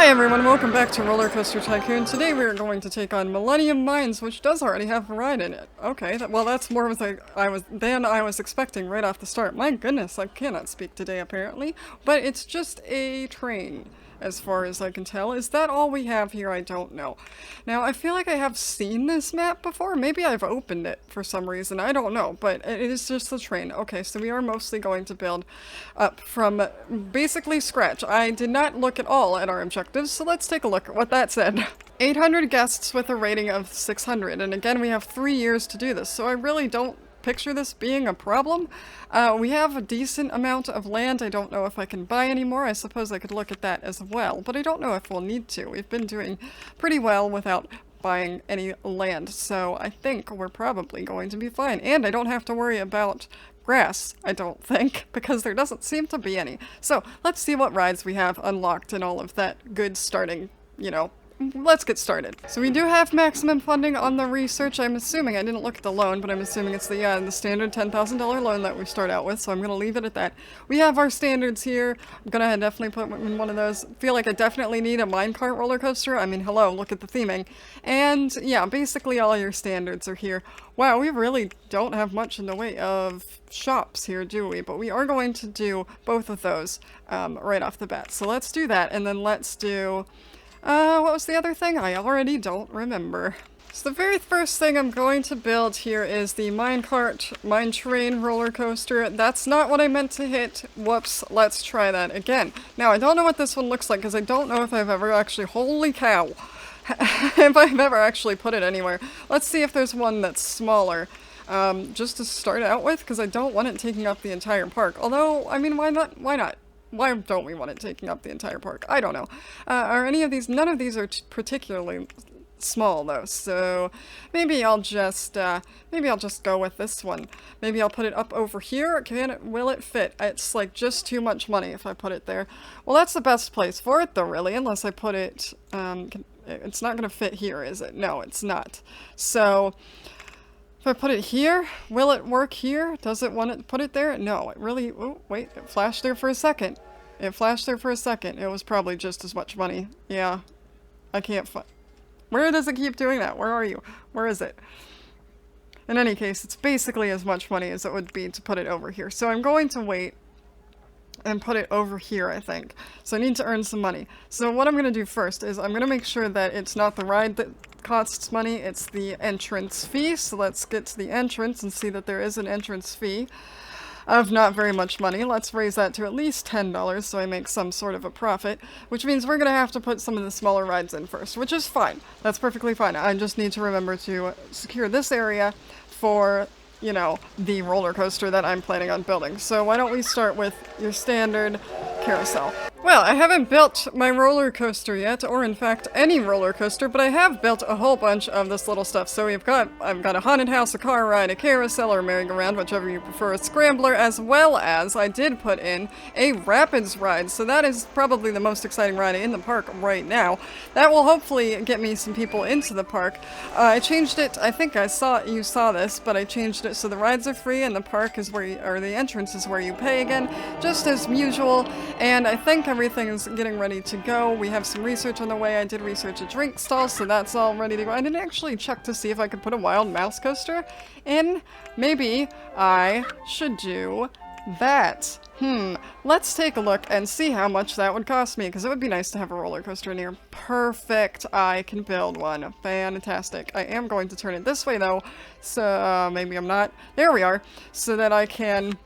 Hi everyone, welcome back to RollerCoaster Tycoon. Today we are going to take on Millennium Mines, which does already have a ride in it. Okay, well that's more than I was expecting right off the start. My goodness, I cannot speak today apparently. But it's just a train, as far as I can tell. Is that all we have here? I don't know. Now, I feel like I have seen this map before. Maybe I've opened it for some reason. I don't know, but it is just the train. Okay, so we are mostly going to build up from basically scratch. I did not look at all at our objectives, so let's take a look at what that said. 800 guests with a rating of 600, and again, we have 3 years to do this, so I really don't picture this being a problem. We have a decent amount of land. I don't know if I can buy any more. I suppose I could look at that as well, but I don't know if we'll need to. We've been doing pretty well without buying any land, so I think we're probably going to be fine. And I don't have to worry about grass, I don't think, because there doesn't seem to be any. So let's see what rides we have unlocked and all of that good starting, you know. Let's get started. So we do have maximum funding on the research. I'm assuming, I didn't look at the loan, but I'm assuming it's the standard $10,000 loan that we start out with, so I'm going to leave it at that. We have our standards here. I'm going to definitely put in one of those. Feel like I definitely need a minecart roller coaster. I mean, hello, look at the theming. And yeah, basically all your standards are here. Wow, we really don't have much in the way of shops here, do we? But we are going to do both of those right off the bat. So let's do that, and then let's do... what was the other thing? I already don't remember. So the very first thing I'm going to build here is the minecart, mine train roller coaster. That's not what I meant to hit. Whoops, let's try that again. Now, I don't know what this one looks like because I don't know if I've ever actually, holy cow, if I've ever actually put it anywhere. Let's see if there's one that's smaller. Just to start out with, because I don't want it taking up the entire park. Although, I mean, why not? Why not? Why don't we want it taking up the entire park? I don't know. Are any of these... None of these are particularly small, though, so maybe I'll just go with this one. Maybe I'll put it up over here. Will it fit? It's like just too much money if I put it there. Well, that's the best place for it, though, really, unless I put it... it's not going to fit here, is it? No, it's not. So... if I put it here, will it work here? Does it want to put it there? No, it really... Oh, wait, it flashed there for a second. It flashed there for a second. It was probably just as much money. Yeah, I can't find... Where does it keep doing that? Where are you? Where is it? In any case, it's basically as much money as it would be to put it over here. So I'm going to wait and put it over here, I think. So I need to earn some money. So what I'm going to do first is I'm going to make sure that it's not the ride that costs money, it's the entrance fee. So let's get to the entrance and see that there is an entrance fee of not very much money. Let's raise that to at least $10 so I make some sort of a profit, which means we're going to have to put some of the smaller rides in first, which is fine. That's perfectly fine. I just need to remember to secure this area for, you know, the roller coaster that I'm planning on building. So why don't we start with your standard carousel. Well, I haven't built my roller coaster yet, or in fact any roller coaster, but I have built a whole bunch of this little stuff. So I've got a haunted house, a car ride, a carousel, or merry-go-round, whichever you prefer, a scrambler, as well as I did put in a rapids ride. So that is probably the most exciting ride in the park right now. That will hopefully get me some people into the park. I changed it, I think you saw this, but I changed it so the rides are free and the park is where or the entrance is where you pay again, just as usual. And I think everything is getting ready to go. We have some research on the way. I did research a drink stall, so that's all ready to go. I didn't actually check to see if I could put a wild mouse coaster in. Maybe I should do that. Let's take a look and see how much that would cost me, because it would be nice to have a roller coaster in here. Perfect. I can build one. Fantastic. I am going to turn it this way, though, so maybe I'm not. There we are. So that I can...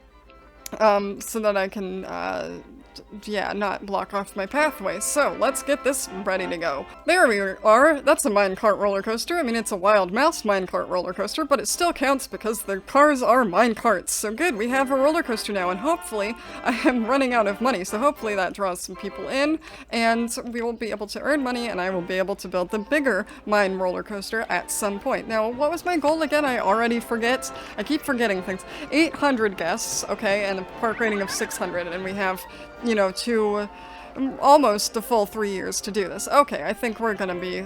yeah, not block off my pathway. So let's get this ready to go. There we are. That's a minecart roller coaster. I mean, it's a wild mouse minecart roller coaster, but it still counts because the cars are minecarts. So good, we have a roller coaster now, and hopefully I am running out of money. So hopefully that draws some people in, and we will be able to earn money, and I will be able to build the bigger mine roller coaster at some point. Now, what was my goal again? I already forget. I keep forgetting things. 800 guests, okay, and a park rating of 600, and we have, you know, almost the full 3 years to do this. Okay, I think we're gonna be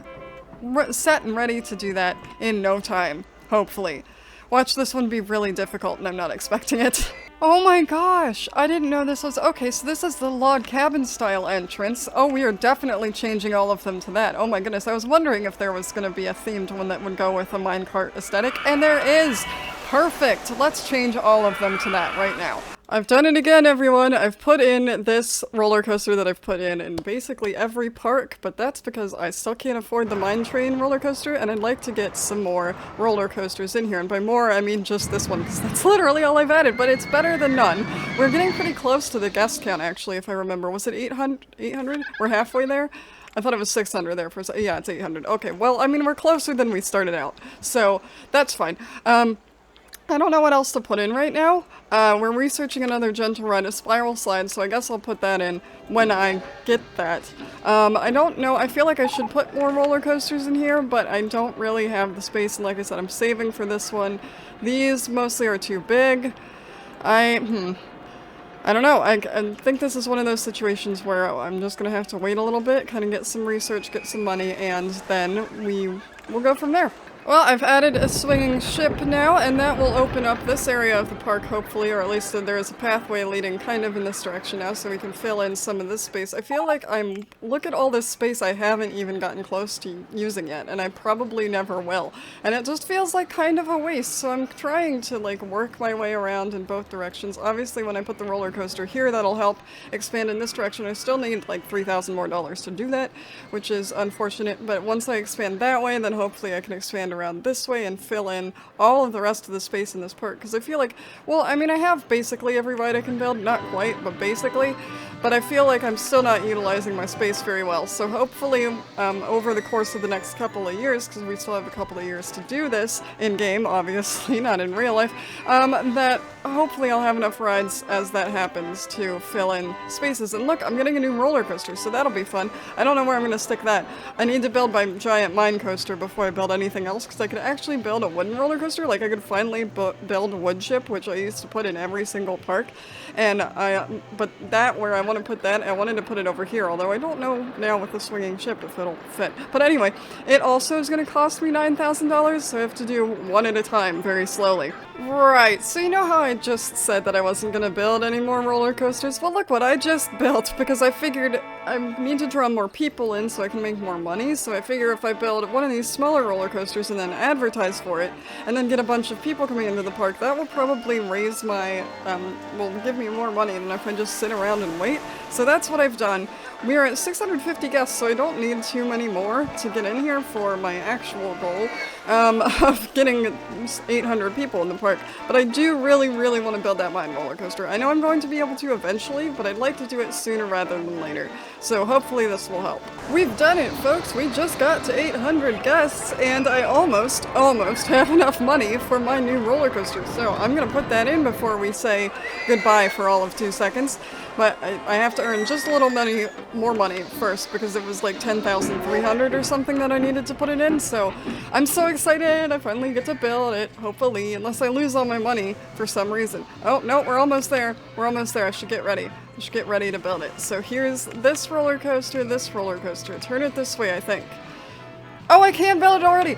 set and ready to do that in no time, hopefully. Watch this one be really difficult, and I'm not expecting it. Oh my gosh, I didn't know this was- okay, so this is the log cabin style entrance. Oh, we are definitely changing all of them to that. Oh my goodness, I was wondering if there was going to be a themed one that would go with a minecart aesthetic, and there is! Perfect! Let's change all of them to that right now. I've done it again, everyone. I've put in this roller coaster that I've put in basically every park, but that's because I still can't afford the mine train roller coaster, and I'd like to get some more roller coasters in here. And by more, I mean just this one, because that's literally all I've added, but it's better than none. We're getting pretty close to the guest count, actually, if I remember. Was it 800? 800? We're halfway there? I thought it was 600 there for a second. Yeah, it's 800. Okay, well, I mean, we're closer than we started out, so that's fine. I don't know what else to put in right now. We're researching another gentle ride, a spiral slide, so I guess I'll put that in when I get that. I don't know, I feel like I should put more roller coasters in here, but I don't really have the space, and like I said, I'm saving for this one. These mostly are too big. I don't know, I think this is one of those situations where I'm just gonna have to wait a little bit, kind of get some research, get some money, and then we'll go from there. Well, I've added a swinging ship now, and that will open up this area of the park, hopefully, or at least there is a pathway leading kind of in this direction now, so we can fill in some of this space. I feel like look at all this space I haven't even gotten close to using yet, and I probably never will. And it just feels like kind of a waste, so I'm trying to, like, work my way around in both directions. Obviously, when I put the roller coaster here, that'll help expand in this direction. I still need, like, $3,000 more to do that, which is unfortunate, but once I expand that way, then hopefully I can expand around this way and fill in all of the rest of the space in this park, because I feel like, well, I mean, I have basically every ride I can build, not quite, but basically, but I feel like I'm still not utilizing my space very well, so hopefully over the course of the next couple of years, because we still have a couple of years to do this in-game, obviously, not in real life, that hopefully I'll have enough rides as that happens to fill in spaces. And look, I'm getting a new roller coaster, so that'll be fun. I don't know where I'm going to stick that. I need to build my giant mine coaster before I build anything else, because I could actually build a wooden roller coaster. Like, I could finally build a wood chip, which I used to put in every single park. And but that, where I want to put that, I wanted to put it over here, although I don't know now with the swinging ship if it'll fit. But anyway, it also is going to cost me $9,000, so I have to do one at a time, very slowly. Right, so you know how I just said that I wasn't going to build any more roller coasters? Well, look what I just built, because I figured I need to draw more people in so I can make more money, so I figure if I build one of these smaller roller coasters and then advertise for it, and then get a bunch of people coming into the park, that will probably raise my, will give me more money than if I just sit around and wait. So that's what I've done. We are at 650 guests, so I don't need too many more to get in here for my actual goal of getting 800 people in the park. But I do really, really want to build that mine roller coaster. I know I'm going to be able to eventually, but I'd like to do it sooner rather than later. So hopefully this will help. We've done it, folks! We just got to 800 guests, and I almost have enough money for my new roller coaster. So I'm gonna put that in before we say goodbye for all of 2 seconds. But I have to earn just a little more money first, because it was like 10,300 or something that I needed to put it in, so I'm so excited I finally get to build it, hopefully, unless I lose all my money for some reason. Oh, no, we're almost there. We're almost there. I should get ready. I should get ready to build it. So here's this roller coaster, this roller coaster. Turn it this way, I think. Oh, I can build it already!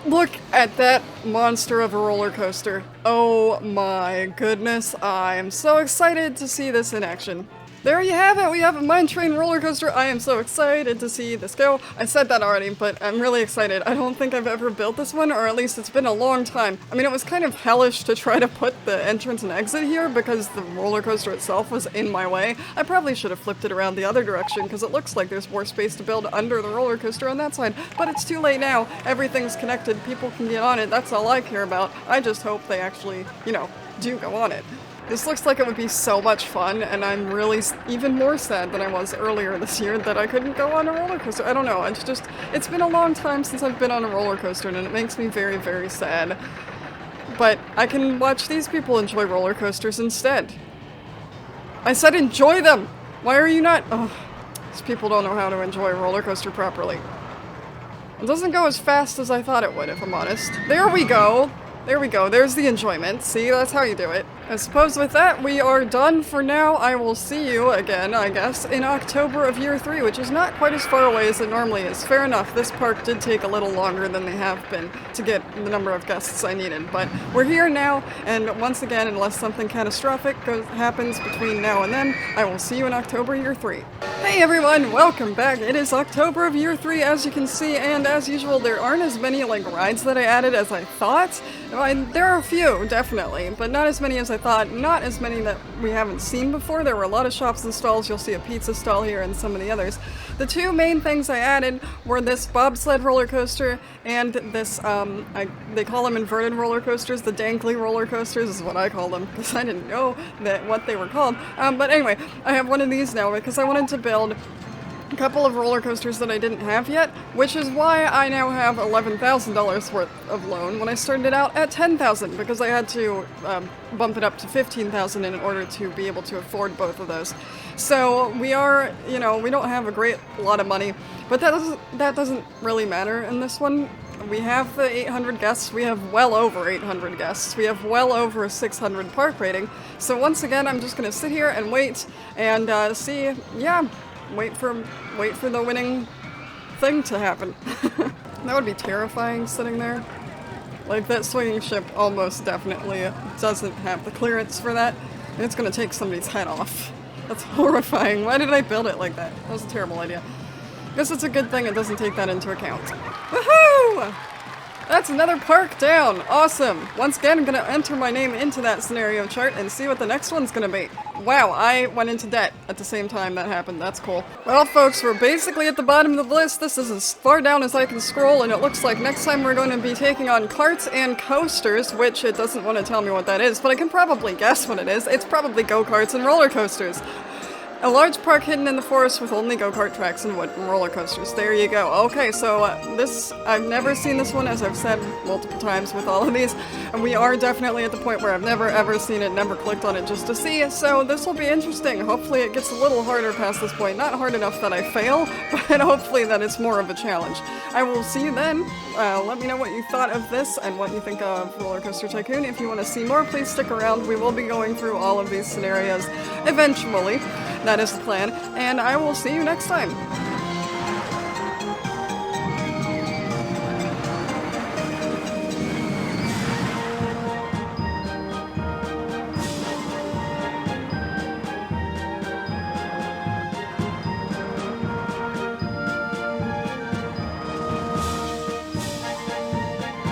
Look at that monster of a roller coaster. Oh my goodness, I am so excited to see this in action. There you have it, we have a mine train roller coaster. I am so excited to see this go. I said that already, but I'm really excited. I don't think I've ever built this one, or at least it's been a long time. I mean, it was kind of hellish to try to put the entrance and exit here because the roller coaster itself was in my way. I probably should have flipped it around the other direction because it looks like there's more space to build under the roller coaster on that side, but it's too late now. Everything's connected, people can get on it, that's all I care about. I just hope they actually, you know, do go on it. This looks like it would be so much fun, and I'm really even more sad than I was earlier this year that I couldn't go on a roller coaster. I don't know, it's been a long time since I've been on a roller coaster, and it makes me very, very sad. But I can watch these people enjoy roller coasters instead. I said enjoy them! Why are you not? Oh, these people don't know how to enjoy a roller coaster properly. It doesn't go as fast as I thought it would, if I'm honest. There we go! There we go, there's the enjoyment. See, that's how you do it. I suppose with that, we are done for now. I will see you again, I guess, in October of year 3, which is not quite as far away as it normally is. Fair enough, this park did take a little longer than they have been to get the number of guests I needed, but we're here now, and once again, unless something catastrophic happens between now and then, I will see you in October year 3. Hey everyone, welcome back. It is October of year 3, as you can see, and as usual, there aren't as many rides that I added as I thought. There are a few, definitely, but not as many as I thought, not as many that we haven't seen before. There were a lot of shops and stalls. You'll see a pizza stall here and some of the others. The two main things I added were this bobsled roller coaster and this, they call them inverted roller coasters, the dangly roller coasters is what I call them, because I didn't know what they were called. But anyway, I have one of these now because I wanted to build a couple of roller coasters that I didn't have yet, which is why I now have $11,000 worth of loan when I started it out at $10,000, because I had to bump it up to $15,000 in order to be able to afford both of those. So we are, we don't have a great lot of money, but that doesn't really matter in this one. We have the 800 guests, we have well over 800 guests, we have well over 600 park rating, so once again I'm just going to sit here and wait and see, wait for the winning thing to happen. That would be terrifying sitting there. That swinging ship almost definitely doesn't have the clearance for that, and it's going to take somebody's head off. That's horrifying. Why did I build it like that? That was a terrible idea. Guess it's a good thing it doesn't take that into account. Woohoo! That's another park down! Awesome! Once again, I'm gonna enter my name into that scenario chart and see what the next one's gonna be. Wow, I went into debt at the same time that happened. That's cool. Well, folks, we're basically at the bottom of the list. This is as far down as I can scroll, and it looks like next time we're going to be taking on carts and coasters, which it doesn't want to tell me what that is, but I can probably guess what it is. It's probably go-karts and roller coasters. A large park hidden in the forest with only go-kart tracks and wooden roller coasters. There you go. Okay, so I've never seen this one, as I've said multiple times with all of these, and we are definitely at the point where I've never ever seen it, never clicked on it just to see, so this will be interesting. Hopefully it gets a little harder past this point. Not hard enough that I fail, but hopefully that it's more of a challenge. I will see you then. Let me know what you thought of this and what you think of RollerCoaster Tycoon. If you want to see more, please stick around. We will be going through all of these scenarios eventually. That is the plan, and I will see you next time.